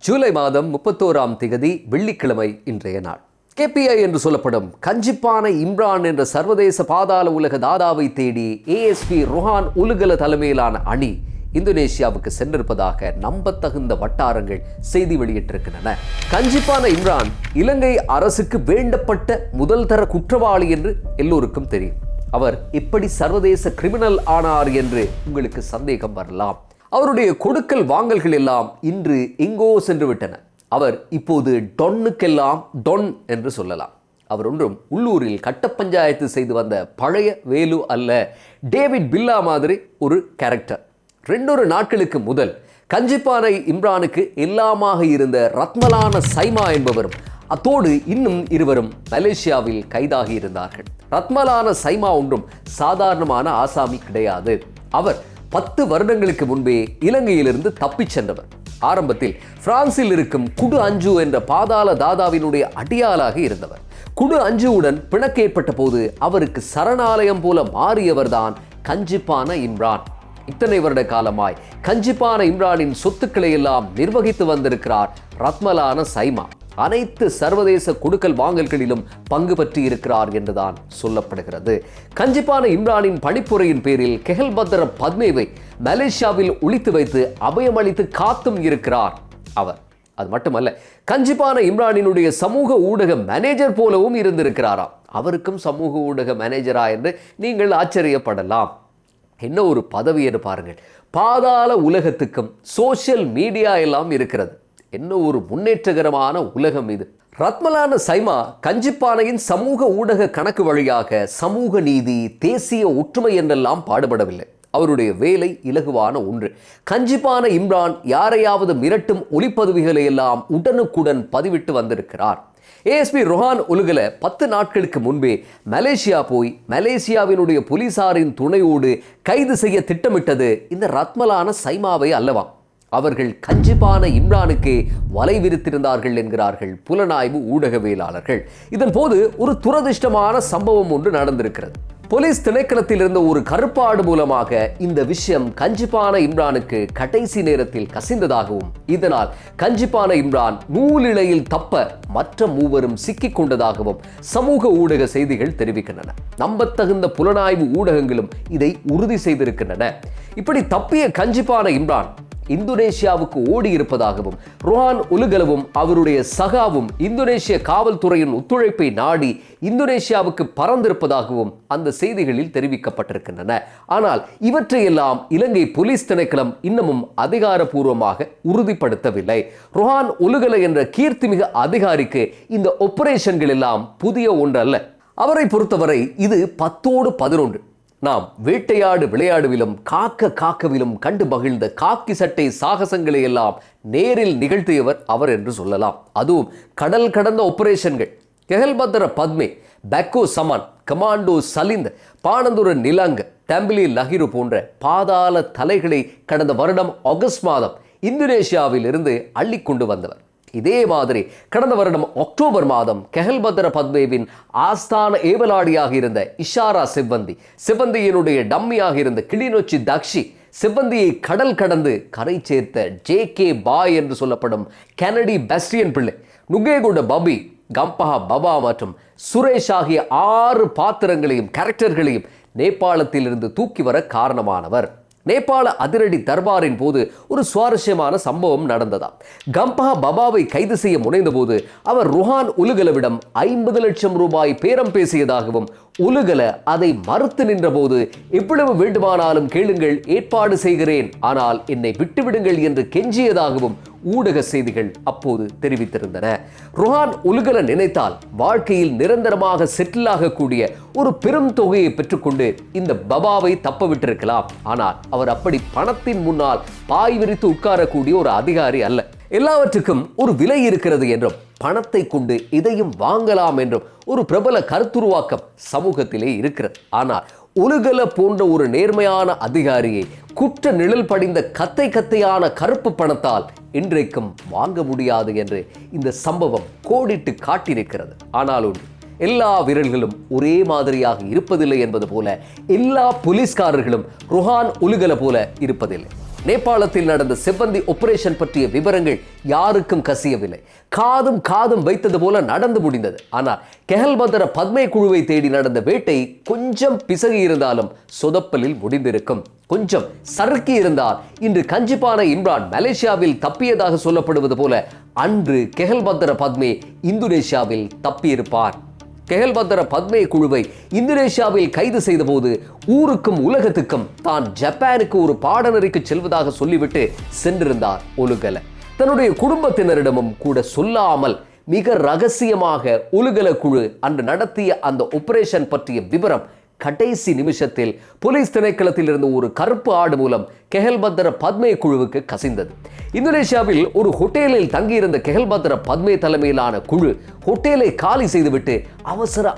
ஜூலை மாதம் 31ஆம் திகதி வெள்ளிக்கிழமை இன்றைய நாள். KPI என்று சொல்லப்படும் கஞ்சிப்பானை இம்ரான் என்ற சர்வதேச பாதாள உலக தாதாவை தேடி ASP ரொஹான் உலுகல தலைமையிலான அணி இந்தோனேஷியாவுக்கு சென்றிருப்பதாக நம்பத்தகுந்த வட்டாரங்கள் செய்தி வெளியிட்டிருக்கின்றன. கஞ்சிப்பான இம்ரான் இலங்கை அரசுக்கு வேண்டப்பட்ட முதல் தர குற்றவாளி என்று எல்லோருக்கும் தெரியும். அவர் எப்படி சர்வதேச கிரிமினல் ஆனார் என்று உங்களுக்கு சந்தேகம் வரலாம். அவருடைய கொடுக்கல் வாங்கல்கள் எல்லாம் இன்று எங்கோ சென்று விட்டன. அவர் இப்போது டொன்னுக்கெல்லாம் டொன் என்று சொல்லலாம். அவர் ஒன்றும் உள்ளூரில் கட்ட பஞ்சாயத்து செய்து வந்த பழைய வேலு அல்ல, டேவிட் பில்லா மாதிரி ஒரு கேரக்டர். 2 நாட்களுக்கு முதல் கஞ்சிப்பானை இம்ரானுக்கு எல்லாமாக இருந்த ரத்மலான சைமா என்பவரும் அத்தோடு இன்னும் இருவரும் மலேசியாவில் கைதாகி இருந்தார்கள். ரத்மலான சைமா ஒன்றும் சாதாரணமான ஆசாமி கிடையாது. அவர் 10 வருடங்களுக்கு முன்பே இலங்கையிலிருந்து தப்பிச் சென்றவர். ஆரம்பத்தில் பிரான்சில் இருக்கும் குடு அஞ்சு என்ற பாதாள தாதாவினுடைய அடியாளாக இருந்தவர். குடு அஞ்சுவுடன் பிணக்கு ஏற்பட்ட போது அவருக்கு சரணாலயம் போல மாறியவர்தான் கஞ்சிப்பான இம்ரான். இத்தனை வருட காலமாய் கஞ்சிப்பான இம்ரானின் சொத்துக்களை எல்லாம் நிர்வகித்து வந்திருக்கிறார் ரத்மலான சைமா. அனைத்து சர்வதேச கொடுக்கல் வாங்கல்களிலும் பங்கு பற்றி இருக்கிறார் என்றுதான் சொல்லப்படுகிறது. கஞ்சிப்பான இம்ரானின் பணிப்புரையின் பேரில் கெஹல்பத்ர பத்மேவை மலேசியாவில் ஒளித்து வைத்து அபயமளித்து காத்தும் இருக்கிறார் அவர். அது மட்டுமல்ல, கஞ்சிப்பான இம்ரானினுடைய சமூக ஊடக மேனேஜர் போலவும் இருந்திருக்கிறாராம். அவருக்கும் சமூக ஊடக மேனேஜரா என்று நீங்கள் ஆச்சரியப்படலாம். என்ன ஒரு பதவி என்று பாருங்கள். பாதாள உலகத்துக்கும் சோசியல் மீடியா எல்லாம் இருக்கிறது. என்ன ஒரு முன்னேற்றகரமான உலகம் இது. ரத்மலான சைமா கஞ்சிப்பானையின் சமூக ஊடக கணக்கு வழியாக சமூக நீதி, தேசிய ஒற்றுமை என்றெல்லாம் பாடுபடவில்லை. அவருடைய வேலை இலகுவான ஒன்று. கஞ்சிப்பான இம்ரான் யாரையாவது மிரட்டும் ஒலிப்பதிவுகளை எல்லாம் உடனுக்குடன் பதிவிட்டு வந்திருக்கிறார். ASP ரொஹான் உலுகல 10 நாட்களுக்கு முன்பே மலேசியா போய் மலேசியாவினுடைய போலீசாரின் துணையோடு கைது செய்ய திட்டமிட்டது இந்த ரத்மலான சைமாவை அல்லவாம். அவர்கள் கஞ்சிப்பான இம்ரானுக்கே வலை விரித்திருந்தார்கள் என்கிறார்கள் புலனாய்வு ஊடகவியலாளர்கள். இதன் போது ஒரு துரதிர்ஷ்டமான சம்பவம் ஒன்று நடந்திருக்கிறது. போலீஸ் திணைக்களத்தில் இருந்த ஒரு கருப்பாடு மூலமாக இந்த விஷயம் கஞ்சிப்பான இம்ரானுக்கு கடைசி நேரத்தில் கசிந்ததாகவும், இதனால் கஞ்சிப்பான இம்ரான் நூலிழையில் தப்ப மற்ற மூவரும் சிக்கிக் கொண்டதாகவும் சமூக ஊடக செய்திகள் தெரிவிக்கின்றன. நம்பத்தகுந்த புலனாய்வு ஊடகங்களும் இதை உறுதி செய்திருக்கின்றன. இப்படி தப்பிய கஞ்சிப்பான இம்ரான் இந்தோனேஷியாவுக்கு ஓடி இருப்பதாகவும், ரொஹான் உலுகலவும் அவருடைய சகாவும் இந்தோனேஷிய காவல்துறையின் ஒத்துழைப்பை நாடி இந்தோனேஷியாவுக்கு பறந்திருப்பதாகவும் அந்த செய்திகளில் தெரிவிக்கப்பட்டிருக்கின்றன. ஆனால் இவற்றையெல்லாம் இலங்கை போலீஸ் திணைக்களம் இன்னமும் அதிகாரப்பூர்வமாக உறுதிப்படுத்தவில்லை. ரொஹான் உலுகல என்ற கீர்த்திமிகு அதிகாரிக்கு இந்த ஆபரேஷன்கள் எல்லாம் புதிய ஒன்றல்ல. அவரை பொறுத்தவரை இது 10ஓடு 11. நாம் வேட்டையாடு விளையாடுவிலும் காக்கவிலும் கண்டு மகிழ்ந்த காக்கி சட்டை சாகசங்களை எல்லாம் நேரில் நிகழ்த்தியவர் அவர் என்று சொல்லலாம். அதுவும் கடல் கடந்த ஆபரேஷன்கள். கெஹல்பத்ர பத்மே, பெக்கோ சமான், கமாண்டோ சலிந்த், பானந்துர நிலங்க, டம்பிலி லஹிரு போன்ற பாதாள தலைகளை கடந்த வருடம் ஆகஸ்ட் மாதம் இந்தோனேஷியாவில் இருந்து அள்ளிக்கொண்டு வந்தவர். இதே மாதிரி கடந்த வருடம் அக்டோபர் மாதம் கெஹல்பத்ர பத்மேவின் ஆஸ்தான ஏவலாடியாக இருந்த இஷாரா செவ்வந்தியினுடைய டம்மியாக இருந்த கிளிநொச்சி தக்ஷி, செவ்வந்தியை கடல் கடந்து கரை சேர்த்த JK பாய் என்று சொல்லப்படும் கெனடி பெஸ்டியன் பிள்ளை, நுகேகுட பபி, கம்பஹா பபா மற்றும் சுரேஷ் ஆகிய 6 பாத்திரங்களையும் கேரக்டர்களையும் நேபாளத்தில் இருந்து தூக்கி வர காரணமானவர். நேபாள அதிரடி தர்பாரின் போது ஒரு சுவாரஸ்யமான சம்பவம் நடந்ததாம். கம்பஹா பபாவை கைது செய்ய முனைந்த போது அவர் ரொஹான் உலுகலவிடம் 50 லட்சம் ரூபாய் பேரம் பேசியதாகவும், உலுகல அதை மறுத்து நின்ற போது எவ்வளவு வேண்டுமானாலும் கேளுங்கள், ஏற்பாடு செய்கிறேன், ஆனால் என்னை விட்டுவிடுங்கள் என்று கெஞ்சியதாகவும் ஊடக செய்திகள் அப்போது தெரிவித்திருந்தன. ரொஹான் உலுகல நினைத்தால் வாழ்க்கையில் நிரந்தரமாக செட்டில் ஆகக்கூடிய ஒரு பெரும் தொகையை பெற்றுக்கொண்டு இந்த பபாவை தப்ப விட்டிருக்கலாம். ஆனால் அவர் அப்படி பணத்தின் முன்னால் பாய் விரித்து உட்காரக்கூடிய ஒரு அதிகாரி அல்ல. எல்லாவற்றுக்கும் ஒரு விலை இருக்கிறது என்றும், பணத்தை கொண்டு இதையும் வாங்கலாம் என்றும் ஒரு பிரபல கருத்துருவாக்கம் சமூகத்திலே இருக்கிறது. ஆனால் உலுகல போன்ற ஒரு நேர்மையான அதிகாரியை குற்ற நிழல் படிந்த கத்தையான கருப்பு பணத்தால் இன்றைக்கும் வாங்க முடியாது என்று இந்த சம்பவம் கோடிட்டு காட்டியிருக்கிறது. ஆனாலும் எல்லா விரல்களும் ஒரே மாதிரியாக இருப்பதில்லை என்பது போல எல்லா போலீஸ்காரர்களும் ரொஹான் உலுகல போல இருப்பதில்லை. நேபாளத்தில் நடந்த செவ்வந்தி ஆபரேஷன் பற்றிய விவரங்கள் யாருக்கும் கசியவில்லை. காதும் வைத்தது போல நடந்து முடிந்தது. ஆனால் கெஹல்பத்ர பத்மே குழுவை தேடி நடந்த வேட்டை கொஞ்சம் பிசகி இருந்தாலும் சொதப்பலில் முடிந்திருக்கும். கொஞ்சம் சறுக்கி இருந்தால் இன்று கஞ்சிப்பான இம்ரான் மலேசியாவில் தப்பியதாக சொல்லப்படுவது போல அன்று கெஹல்பத்ர பத்மே இந்தோனேஷியாவில் தப்பியிருப்பார். கெஹல்பத்ர பத்மே குழுவை இந்தோனேஷியாவில் கைது செய்த போது ஊருக்கும் உலகத்துக்கும் தான் ஜப்பானுக்கு ஒரு பாடநெறிக்கு செல்வதாக சொல்லிவிட்டு சென்றிருந்தார் ஒலுகல. தன்னுடைய குடும்பத்தினரிடமும் கூட சொல்லாமல் மிக ரகசியமாக ஒலுகல குழு அன்று நடத்திய அந்த ஆபரேஷன் பற்றிய விவரம் கடைசி நிமிஷத்தில் போலீஸ் திணைக்களத்தில் இருந்து ஒரு கருப்பு ஆடு மூலம் கெஹல்பத்ர பத்மே குழுவுக்கு கசிந்தது. இந்தோனேஷியாவில் ஒரு ஹோட்டலில் தங்கியிருந்த கெஹல்பத்ர பத்மே தலைமையிலான குழு ஹோட்டலை காலி செய்துவிட்டு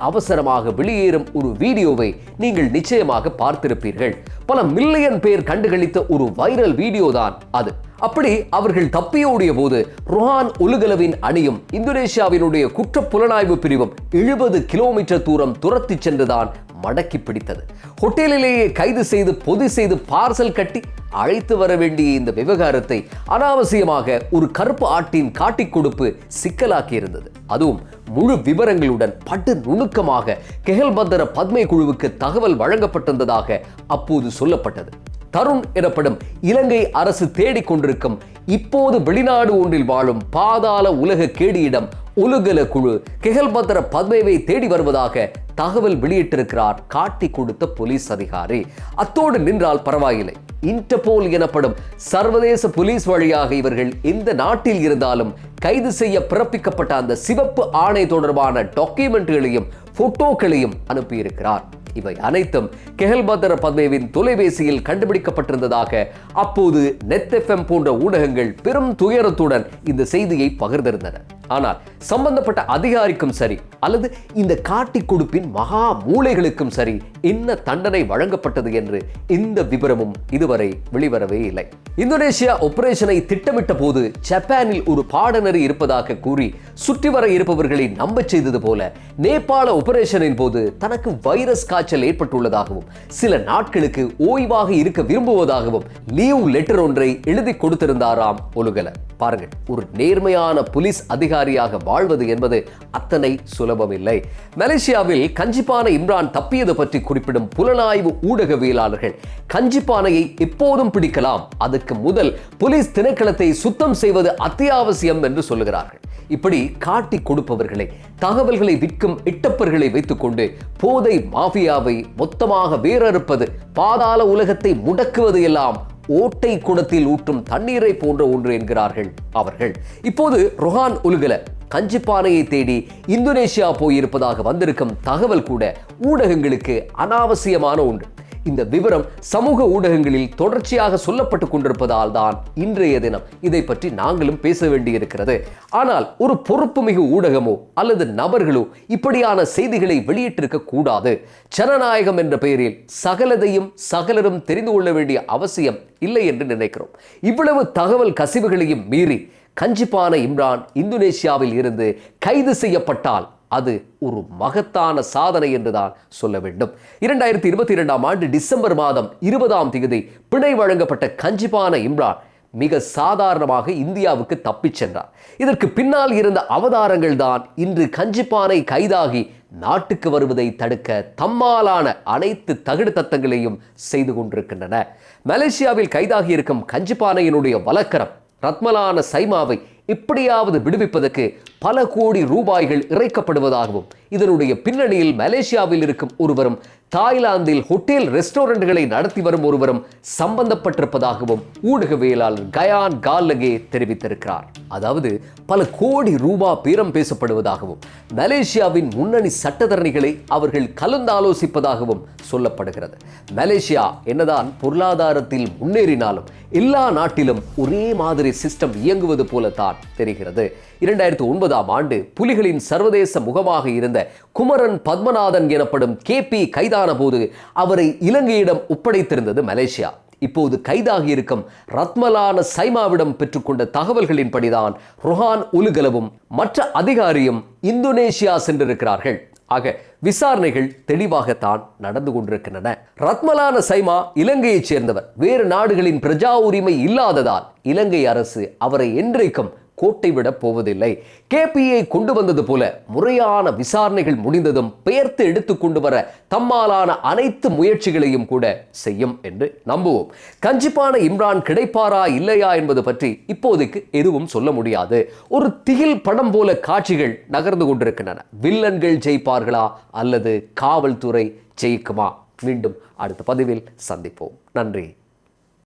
அவசரமாக வெளியேறும் ஒரு வீடியோவை நீங்கள் நிச்சயமாக பார்த்திருப்பீர்கள். பல மில்லியன் பேர் கண்டுகளித்த ஒரு வைரல் வீடியோ தான் அது. அப்படி அவர்கள் தப்பியோடிய போது ரொஹான் உலுகலவின் அணியும் இந்தோனேஷியாவினுடைய குற்ற புலனாய்வு பிரிவும் 70 கிலோமீட்டர் தூரம் துரத்தி சென்றுதான் மடக்கி பிடித்தது. ஹோட்டலிலேயே கைது செய்து பொதி செய்து பார்சல் கட்டி அழைத்து வர வேண்டிய இந்த விவகாரத்தை அனாவசியமாக ஒரு கருப்பு ஆட்டின் காட்டிக் கொடுப்பு சிக்கலாக்கி இருந்தது. அதுவும் முழு விவரங்களுடன் படு நுணுக்கமாக கெஹல்பத்ர பத்மே குழுவுக்கு தகவல் வழங்கப்பட்டிருந்ததாக அப்போது சொல்லப்பட்டது. தருண் எனப்படும் இலங்கை அரசு தேடிக்கொண்டிருக்கும் இப்போது வெளிநாடு ஒன்றில் வாழும் பாதாள உலக கேடியிடம் ஒலுகல குழு கெஹல்பத்ர பத்மேவை தேடி வருவதாக தகவல் வெளியிட்டிருக்கிறார் காட்டி கொடுத்த போலீஸ் அதிகாரி. அத்தோடு நின்றால் பரவாயில்லை, இன்டர்போல் எனப்படும் சர்வதேச போலீஸ் வழியாக இவர்கள் எந்த நாட்டில் இருந்தாலும் கைது செய்ய பிறப்பிக்கப்பட்ட அந்த சிவப்பு ஆணை தொடர்பான டாக்குமெண்ட்களையும் போட்டோக்களையும் அனுப்பியிருக்கிறார். இவை அனைத்தும் கெஹல்பத்ர பத்மேவின் தொலைபேசியில் கண்டுபிடிக்கப்பட்டிருந்ததாக அப்போது நெட் எஃப்எம் போன்ற ஊடகங்கள் பெரும் துயரத்துடன் இந்த செய்தியை பகிர்ந்திருந்தன. ஆனால் சம்பந்தப்பட்ட அதிகாரிக்கும் சரி அல்லது இந்த காட்டிக் கொடுப்பின் மகா மூளைகளுக்கும் சரி என்ன தண்டனை வழங்கப்பட்டது என்று இந்த விவரமும் இதுவரை வெளிவரவே இல்லை. இந்தோனேஷியா ஆபரேஷனை திட்டமிட்ட போது ஜப்பானில் ஒரு பாடநெறி இருப்பதாக கூறி சுற்றி வர இருப்பவர்களை நம்ப செய்தது போல நேபாள ஆபரேஷனின் போது தனக்கு வைரஸ் காய்ச்சல் ஏற்பட்டுள்ளதாகவும் சில நாட்களுக்கு ஓய்வாக இருக்க விரும்புவதாகவும் லீவ் லெட்டர் ஒன்றை எழுதி கொடுத்திருந்தாராம் ஒலுகல. பாருங்கள், ஒரு நேர்மையான போலீஸ் அதிகாரியாக வாழ்வது என்பது அத்தனை சுலபமில்லை. மலேசியாவில் கஞ்சிப்பான இம்ரான் தப்பியது பற்றி குறிப்பிடும் புலனாய்வு ஊடகவியலாளர்கள் கஞ்சிப்பானையை எப்போதும் பிடிக்கலாம், அதுக்கு முதல் போலீஸ் திணைக்களத்தை சுத்தம் செய்வது அத்தியாவசியம் என்று சொல்லுகிறார்கள். இப்படி காட்டி கொடுப்பவர்களை, தகவல்களை விற்கும் இட்டப்பர்களை வைத்துக் கொண்டு போதை மாஃபியாவை மொத்தமாக வேறறுப்பது, பாதாள உலகத்தை முடக்குவது எல்லாம் ஓட்டை குடத்தில் ஊற்றும் தண்ணீரை போன்ற ஒன்று என்கிறார்கள் அவர்கள். இப்போது ரொஹான் உலுகல கஞ்சிப்பானையை தேடி இந்தோனேஷியா போயிருப்பதாக வந்திருக்கும் தகவல் கூட ஊடகங்களுக்கு அனாவசியமான ஒன்று. இந்த விவரம் சமூக ஊடகங்களில் தொடர்ச்சியாக சொல்லப்பட்டு கொண்டிருப்பதால் தான் இன்றைய தினம் இதை பற்றி நாங்களும் பேச வேண்டியிருக்கிறது. ஆனால் ஒரு பொறுப்புமிகு ஊடகமோ அல்லது நபர்களோ இப்படியான செய்திகளை வெளியிட்டிருக்க கூடாது. ஜனநாயகம் என்ற பெயரில் சகலதையும் சகலரும் தெரிந்து கொள்ள வேண்டிய அவசியம் இல்லை என்று நினைக்கிறோம். இவ்வளவு தகவல் கசிவுகளையும் மீறி கஞ்சிப்பான இம்ரான் இந்தோனேஷியாவில் இருந்து கைது செய்யப்பட்டால் அது ஒரு மகத்தான சாதனை என்றுதான் சொல்ல வேண்டும். 2022ஆம் ஆண்டு டிசம்பர் மாதம் 20ஆம் தேதி பிணை வழங்கப்பட்ட கஞ்சிப்பான இம்ரான் மிக சாதாரணமாக இந்தியாவுக்கு தப்பிச் சென்றார். இதற்கு பின்னால் இருந்த அவதாரங்கள் தான் இன்று கஞ்சிப்பானை கைதாகி நாட்டுக்கு வருவதை தடுக்க தம்மாலான அனைத்து தகுடு தத்தங்களையும் செய்து கொண்டிருக்கின்றன. மலேசியாவில் கைதாகி இருக்கும் கஞ்சிப்பானையினுடைய வழக்கரம் ரத்மலான சைமாவை எப்படியாவது விடுவிப்பதற்கு பல கோடி ரூபாய்கள் இறைக்கப்படுவதாகவும் இதனுடைய பின்னணியில் மலேசியாவில் இருக்கும் ஒருவரும் தாய்லாந்தில் ஹோட்டல் ரெஸ்டாரண்ட்களை நடத்தி வரும் ஒருவரும் சம்பந்தப்பட்டிருப்பதாகவும் ஊடகவியலாளர் கயான் கால்லகே தெரிவித்திருக்கிறார். அதாவது பல கோடி ரூபாய் பேரம் பேசப்படுவதாகவும் மலேசியாவின் முன்னணி சட்டத்தரணிகளை அவர்கள் கலந்தாலோசிப்பதாகவும் சொல்லப்படுகிறது. மலேசியா என்னதான் பொருளாதாரத்தில் முன்னேறினாலும் எல்லா நாட்டிலும் ஒரே மாதிரி சிஸ்டம் இயங்குவது போலத்தான் தெரிகிறது. 2009ஆம் ஆண்டு புலிகளின் சர்வதேச முகமாக இருந்த குமரன் பத்மநாதன் எனப்படும் KP கைதான போது அவரை இலங்கையிடம் ஒப்படைத்திருந்தது மலேசியா. இப்போது கைதாகி இருக்கும் ரத்மலான சைமாவிடம் பெற்றுக்கொண்ட தகவல்களின்படிதான் ரொஹான் உலுகலவும் மற்ற அதிகாரியும் இந்தோனேஷியா சென்றிருக்கிறார்கள். ஆக விசாரணைகள் தெளிவாகத்தான் நடந்து கொண்டிருக்கின்றன. ரத்மலான சைமா இலங்கையைச் சேர்ந்தவர். வேறு நாடுகளின் பிரஜா உரிமை இல்லாததால் இலங்கை அரசு அவரை என்றைக்கும் கோட்டை விட போவதில்லை. கேபிஐ கொண்டு வந்தது போல முறையான விசாரணைகள் முடிந்ததும் பெயர்த்து எடுத்து கொண்டு வர தம்மாலான அனைத்து முயற்சிகளையும் கூட செய்யும் என்று நம்புவோம். கஞ்சிப்பான இம்ரான் கிடைப்பாரா இல்லையா என்பது பற்றி இப்போதைக்கு எதுவும் சொல்ல முடியாது. ஒரு திகில் படம் போல காட்சிகள் நகர்ந்து கொண்டிருக்கின்றன. வில்லன்கள் ஜெயிப்பார்களா அல்லது காவல்துறை ஜெயிக்குமா? மீண்டும் அடுத்த பதிவில் சந்திப்போம். நன்றி.